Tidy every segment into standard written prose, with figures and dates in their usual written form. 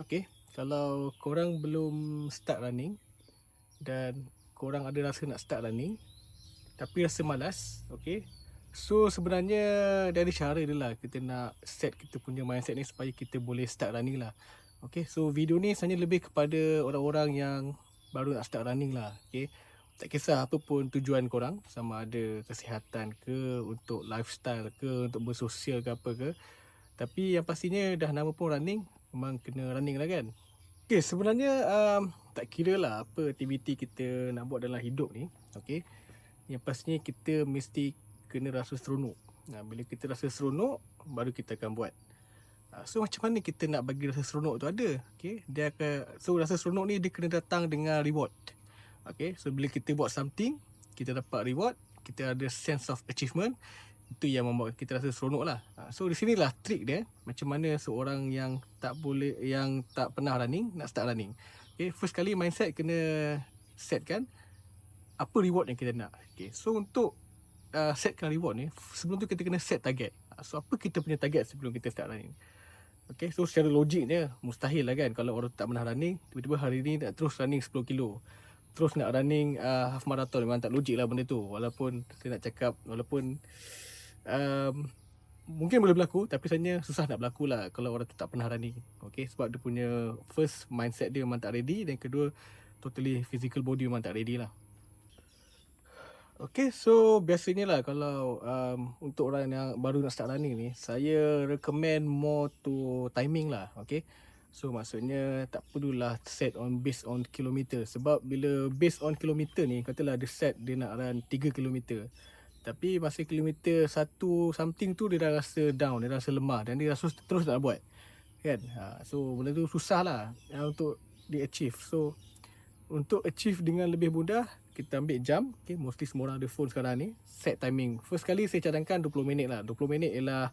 Okay, kalau korang belum start running dan korang ada rasa nak start running tapi rasa malas, okay, so sebenarnya dari cara dia lah kita nak set kita punya mindset ni supaya kita boleh start running lah. Okay, so video ni sebenarnya lebih kepada orang-orang yang baru nak start running lah. Okay, tak kisah apa pun tujuan korang, sama ada kesihatan ke, untuk lifestyle ke, untuk bersosial ke apa ke, tapi yang pastinya dah nama pun running, memang kena running lah kan. Okay, sebenarnya tak kira lah apa aktiviti kita nak buat dalam hidup ni. Okay, yang pastinya kita mesti kena rasa seronok. Bila kita rasa seronok, baru kita akan buat. So macam mana kita nak bagi rasa seronok tu ada? Okay, so rasa seronok ni dia kena datang dengan reward. Okay, so bila kita buat something, kita dapat reward, kita ada sense of achievement, itu yang membuat kita rasa seronok lah. So di sinilah trik dia, macam mana seorang yang tak pernah running nak start running. Okay, first kali mindset kena setkan apa reward yang kita nak. Okay, so untuk setkan reward ni, sebelum tu kita kena set target. So apa kita punya target sebelum kita start running? Okay, so secara logik dia mustahil lah kan kalau orang tak pernah running, tiba-tiba hari ni nak terus running 10 kilo, terus nak running half marathon. Memang tak logik lah benda tu. Walaupun saya nak cakap, walaupun um, mungkin boleh berlaku, tapi sebenarnya susah nak berlaku lah kalau orang tu tak pernah running. Okay, sebab dia punya first mindset dia memang tak ready, dan kedua totally physical body memang tak ready lah. Okay, so biasanya lah kalau untuk orang yang baru nak start running ni, saya recommend more to timing lah. Okay, so maksudnya tak perlulah set on based on kilometer. Sebab bila based on kilometer ni, katalah dia set dia nak run 3 kilometer, tapi masa kilometer 1 something tu dia dah rasa down, dia dah rasa lemah, dan dia rasa terus nak buat kan. So benda tu susah lah untuk di achieve. So untuk achieve dengan lebih mudah, kita ambil jam. Okay, mostly semua orang ada phone sekarang ni. Set timing. First kali saya cadangkan 20 minit lah. 20 minit ialah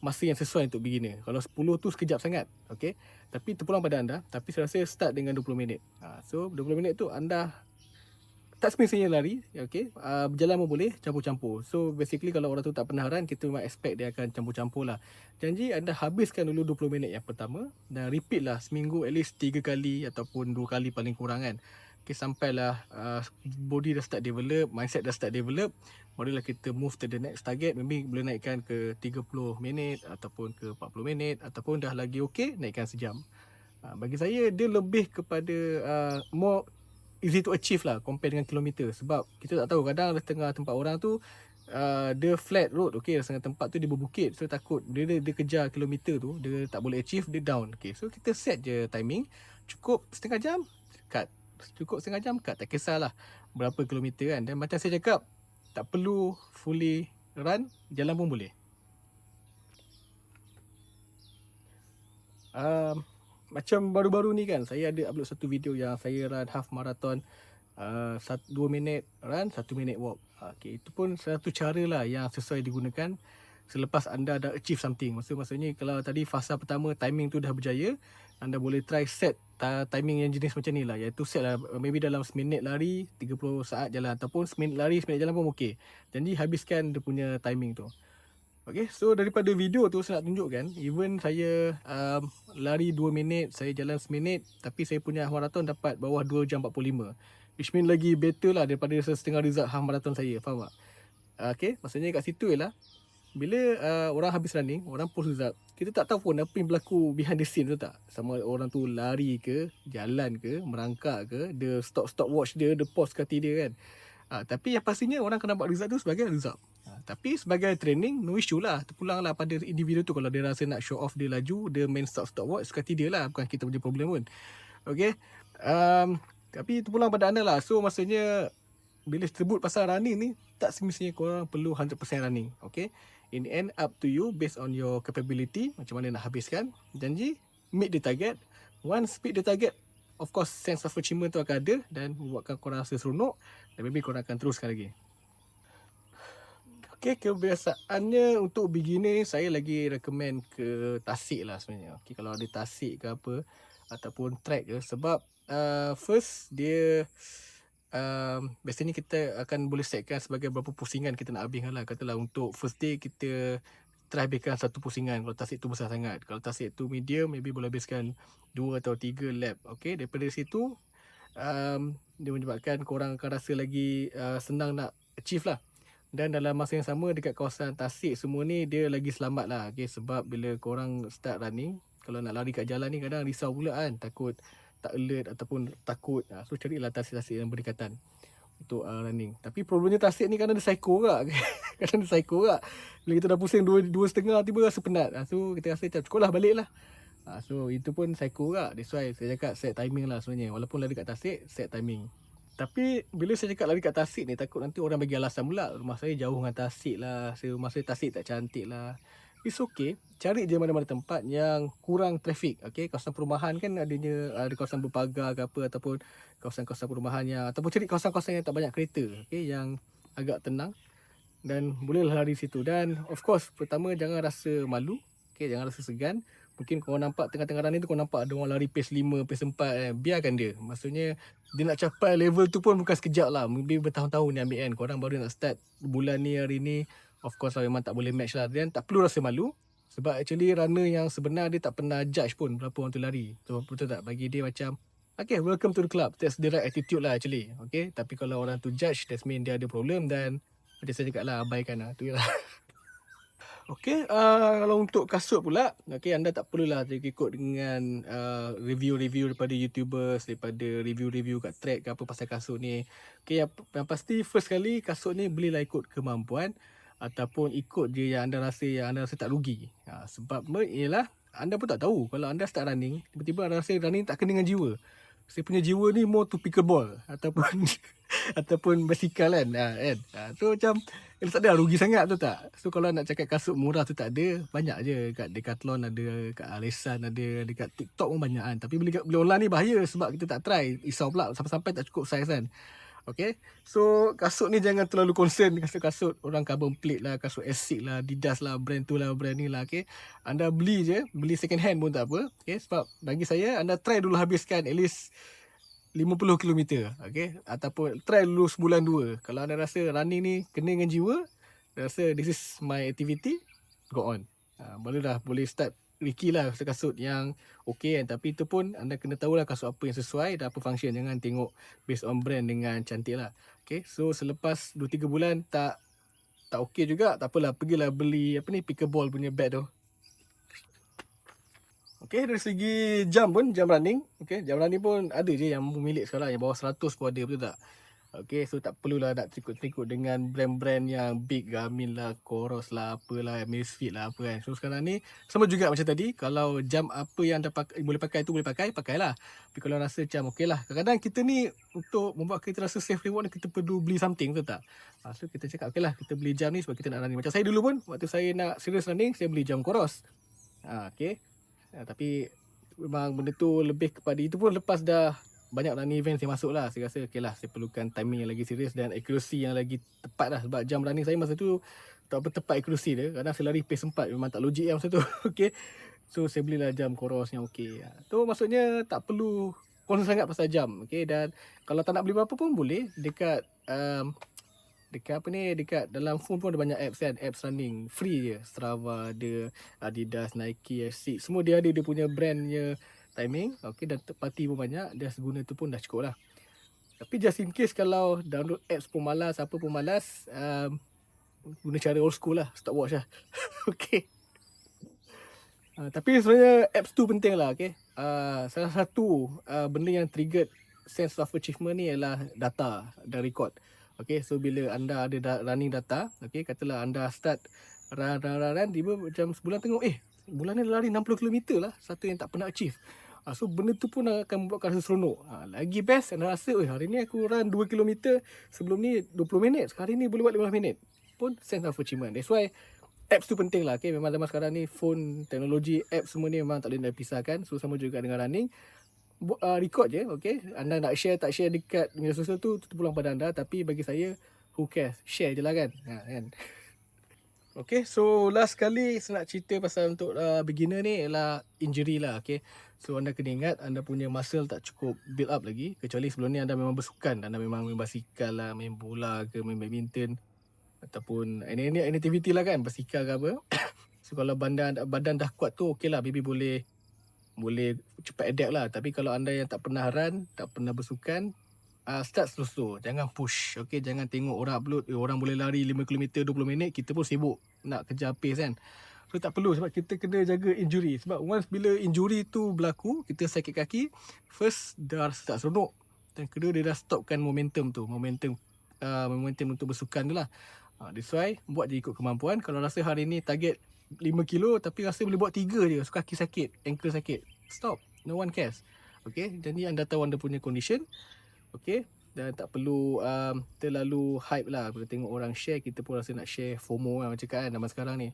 masa yang sesuai untuk beginner. Kalau 10 tu sekejap sangat. Okay, tapi terpulang pada anda. Tapi saya rasa start dengan 20 minit. So 20 minit tu anda tak semestinya lari, okay. Berjalan pun boleh, campur-campur. So basically kalau orang tu tak pernah run, kita memang expect dia akan campur-campur lah. Janji anda habiskan dulu 20 minit yang pertama, dan repeat lah seminggu at least 3 kali ataupun 2 kali paling kurang kan. Okay, sampailah body dah start develop, mindset dah start develop, barulah kita move to the next target. Maybe boleh naikkan ke 30 minit ataupun ke 40 minit, ataupun dah lagi okay, naikkan sejam. Bagi saya dia lebih kepada more easy to achieve lah compare dengan kilometer. Sebab kita tak tahu, kadang di tengah tempat orang tu dia flat road, okay, setengah tempat tu dia berbukit, so takut dia kejar kilometer tu, dia tak boleh achieve, dia down. Okay, so kita set je timing, cukup setengah jam cut, cukup setengah jam cut, tak kisahlah berapa kilometer kan. Dan macam saya cakap, tak perlu fully run, jalan pun boleh. Macam baru-baru ni kan, saya ada upload satu video yang saya run half marathon, 2 minit run, 1 minit walk. Okay, itu pun satu cara lah yang sesuai digunakan selepas anda dah achieve something. Maksudnya kalau tadi fasa pertama timing tu dah berjaya, anda boleh try set timing yang jenis macam ni lah, iaitu set lah maybe dalam seminit lari, 30 saat jalan, ataupun seminit lari, seminit jalan pun okey. Jadi habiskan dia punya timing tu. Okay, so daripada video tu saya nak tunjukkan, even saya lari 2 minit, saya jalan seminit, tapi saya punya half marathon dapat bawah 2 jam 45. Which mean lagi better lah daripada setengah result half marathon saya, faham tak? Okay, maksudnya kat situ ialah, bila orang habis running, orang post result, kita tak tahu pun apa yang berlaku behind the scene tu tak. Sama orang tu lari ke, jalan ke, merangkak ke, dia stop watch dia pause kat hati dia kan. Tapi yang pastinya orang akan nampak result tu sebagai result. Tapi sebagai training, no issue lah. Terpulang lah pada individu tu. Kalau dia rasa nak show off dia laju, dia main stop watch, suka hati dia lah. Bukan kita punya problem pun. Okay. Tapi terpulang pada anda lah. So maksudnya, bila sebut pasal running ni, tak semestinya korang perlu 100% running. Okay. In the end, up to you based on your capability. Macam mana nak habiskan. Janji, meet the target. Once meet the target, of course sense of achievement tu akan ada, dan membuatkan korang rasa seronok, dan maybe korang akan teruskan lagi. Okay, kebiasaannya untuk beginner ni, saya lagi recommend ke tasik lah sebenarnya. Okay, kalau ada tasik ke apa, ataupun track ke. Sebab first dia biasanya kita akan boleh setkan sebagai berapa pusingan kita nak habiskan lah. Katalah untuk first day kita try habiskan satu pusingan kalau tasik tu besar sangat. Kalau tasik tu medium, maybe boleh habiskan 2 atau 3 lap. Okay, daripada situ dia menyebabkan korang akan rasa lagi senang nak achieve lah. Dan dalam masa yang sama dekat kawasan tasik semua ni dia lagi selamat lah. Okay, sebab bila korang start running, kalau nak lari kat jalan ni kadang risau pula kan, takut tak alert ataupun takut. So carilah tasik-tasik yang berdekatan untuk running. Tapi problemnya tasik ni kadang dia psycho kak. Kadang dia psycho kak. Bila kita dah pusing 2.5 tiba rasa penat. So kita rasa macam cukup lah balik lah. So itu pun psycho kak. That's why saya cakap set timing lah sebenarnya. Walaupun lari kat tasik, set timing. Tapi bila saya cakap lari kat tasik ni, takut nanti orang bagi alasan pula. Rumah saya jauh dengan tasik lah. Rumah saya tasik tak cantik lah. It's okay. Cari je mana-mana tempat yang kurang trafik. Okay, kawasan perumahan kan adanya, ada kawasan berpagar ke apa, ataupun kawasan-kawasan perumahan yang, ataupun cari kawasan-kawasan yang tak banyak kereta. Okay, yang agak tenang. Dan bolehlah lari situ. Dan of course, pertama jangan rasa malu. Okay, jangan rasa segan. Mungkin korang nampak tengah-tengah running tu, korang nampak ada orang lari pace 5, pace 4. Biarkan dia. Maksudnya, dia nak capai level tu pun bukan sekejap lah. Mungkin bertahun-tahun ni ambil kan. Korang baru nak start bulan ni, hari ni. Of course lah, memang tak boleh match lah. Dan tak perlu rasa malu. Sebab actually runner yang sebenar dia tak pernah judge pun berapa orang tu lari. So, betul tak? Bagi dia macam, okay, welcome to the club. That's the right attitude lah actually. Okay, tapi kalau orang tu judge, that mean dia ada problem. Dan macam saya cakap lah, abaikan lah. Tu je lah. Okay, kalau untuk kasut pula, okay, anda tak perlulah ikut dengan review-review daripada YouTubers, daripada review-review kat track ke apa pasal kasut ni. Okay, yang pasti first kali kasut ni belilah ikut kemampuan ataupun ikut je yang anda rasa tak rugi. Sebab ialah anda pun tak tahu kalau anda start running, tiba-tiba anda rasa running tak kena dengan jiwa. Saya punya jiwa ni more to pickleball ataupun ataupun basikal kan. So macam tak ada rugi sangat tu tak. So kalau nak cakap kasut murah tu tak ada, banyak je kat Decathlon ada, kat Alesan ada, dekat TikTok pun banyak kan. Tapi beli online ni bahaya sebab kita tak try. Risau pula sampai-sampai tak cukup saiz kan. Okay, so kasut ni jangan terlalu concern kasut orang carbon plate lah, kasut Asics lah, Adidas lah, brand tu lah, brand ni lah. Okay, anda beli je, beli second hand pun tak apa. Okay, sebab bagi saya anda try dulu habiskan at least 50 km. Okay, ataupun try dulu sebulan 2. Kalau anda rasa running ni kena dengan jiwa, rasa this is my activity, go on. Barulah boleh start Ricky lah kasut yang okay kan. Tapi itu pun anda kena tahulah kasut apa yang sesuai dan apa function. Jangan tengok based on brand dengan cantik lah. Okay, so selepas 2-3 bulan tak okay juga, tak apalah, pergilah beli pickleball punya bag tu. Okay, dari segi jam running, okay, jam running pun ada je yang milik sekarang, yang bawah 100 pun ada, betul tak? Okay, so tak perlulah nak terikut dengan brand-brand yang big, Garmin lah, Coros lah, apalah, Amazfit lah, apa kan. So sekarang ni sama juga macam tadi, kalau jam apa yang anda boleh pakai tu boleh pakailah. Tapi kalau rasa macam okey lah, kadang-kadang kita ni untuk membuat kita rasa safe reward, kita perlu beli something, betul tak? So kita cakap okey lah, kita beli jam ni sebab kita nak running. Macam saya dulu pun, waktu saya nak serius running, saya beli jam Coros. Okay, tapi memang benda tu lebih kepada itu pun lepas dah banyak running event saya masuk lah. Saya rasa okay lah, saya perlukan timing yang lagi serius dan accuracy yang lagi tepat lah. Sebab jam running saya masa tu tak apa tepat accuracy dia. Kadang saya lari pace 4, memang tak logik lah masa tu. Okay, so saya belilah jam Coros yang okay. Tu maksudnya tak perlu concern sangat pasal jam. Okay, dan kalau tak nak beli berapa pun boleh. Dekat dekat dalam phone pun ada banyak apps kan. Apps running free je. Strava ada, Adidas, Nike, Asics, semua dia ada dia punya brandnya timing. Okay, dan third party pun banyak. Just guna tu pun dah cukup lah. Tapi just in case kalau download apps pun malas, apa pun malas, guna cara old school lah, stopwatch lah. Okay. Tapi sebenarnya apps tu penting lah. Okay, salah satu benda yang triggered sense of achievement ni ialah data dan record. Okay, so bila anda ada running data, okay, katalah anda start run, tiba macam sebulan tengok, bulan ni lari 60 km lah, satu yang tak pernah achieve. So benda tu pun akan membuatkan rasa seronok. Lagi best anda rasa, hari ni aku run 2 km, sebelum ni 20 minit, hari ni boleh buat 15 minit. Pun sense of achievement. That's why apps tu penting lah. Okay, memang zaman sekarang ni phone, teknologi, apps semua ni memang tak boleh dipisahkan. So sama juga dengan running. Record je, okay. Anda nak share tak share dekat media sosial tu pulang pada anda. Tapi bagi saya, who cares, share je lah kan. Kan. Okay, so last kali saya nak cerita pasal untuk beginner ni ialah injury lah. Okay, so anda kena ingat anda punya muscle tak cukup build up lagi. Kecuali sebelum ni anda memang bersukan, anda memang main basikal lah, main bola ke, main badminton, ataupun any activity lah kan, basikal ke apa. So kalau badan dah kuat tu okey lah, maybe boleh cepat adapt lah. Tapi kalau anda yang tak pernah run, tak pernah bersukan, start slow-slow. Jangan push. Okay, jangan tengok orang upload, orang boleh lari 5 kilometer 20 minit. Kita pun sibuk nak kejar pace kan. So tak perlu, sebab kita kena jaga injury. Sebab once bila injury tu berlaku, kita sakit kaki, first dah start seronok. Dan kedua, dia dah stopkan momentum tu. Momentum untuk bersukan tu lah. That's why buat je ikut kemampuan. Kalau rasa hari ni target 5 kilo tapi rasa boleh buat 3 je, so kaki sakit, ankle sakit, stop. No one cares. Okay, jadi anda tahu anda punya condition. Okay, dan tak perlu terlalu hype lah. Bila tengok orang share, kita pun rasa nak share, FOMO lah macam kan zaman sekarang ni.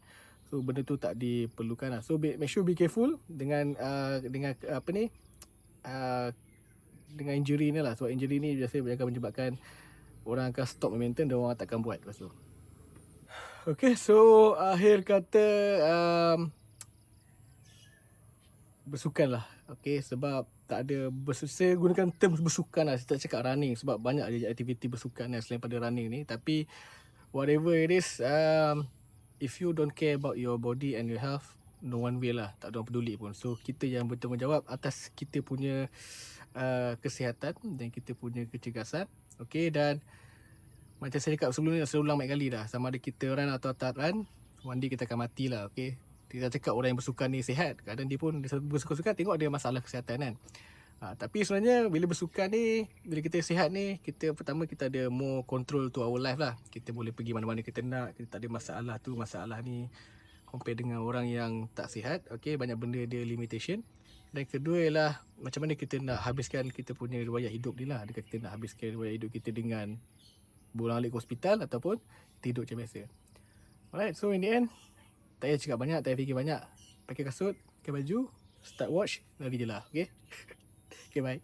So benda tu tak diperlukan lah. So make sure be careful dengan apa ni, dengan injury ni lah. Sebab injury ni biasanya akan menyebabkan orang akan stop momentum dan orang takkan buat lepas tu. Okay, so akhir kata bersukan lah. Okay, sebab tak ada saya gunakan term bersukan lah. Saya tak cakap running sebab banyak je aktiviti bersukan lah selain pada running ni. Tapi whatever it is, if you don't care about your body and your health, no one will lah. Tak ada orang peduli pun. So kita yang bertanggungjawab atas kita punya kesihatan dan kita punya kecergasan. Okay, dan macam saya cakap sebelum ni, saya ulang banyak kali dah. Sama ada kita run atau tak run, one day kita akan mati lah. Okay, kita cakap orang yang bersukan ni sihat, kadang dia pun bersukan-sukan tengok dia masalah kesihatan kan. Tapi sebenarnya bila bersukan ni, bila kita sihat ni, kita pertama kita ada more control to our life lah. Kita boleh pergi mana-mana kita nak, kita tak ada masalah tu, masalah ni. Compare dengan orang yang tak sihat, okay, banyak benda dia limitation. Dan kedua ialah macam mana kita nak habiskan kita punya riwayat hidup ni lah. Adakah kita nak habiskan riwayat hidup kita dengan pulang balik ke hospital ataupun tidur macam biasa. Alright, so in the end, tak payah cakap banyak, tak payah fikir banyak. Pakai kasut, pakai baju, start watch, lari je lah, okay? Okay, bye.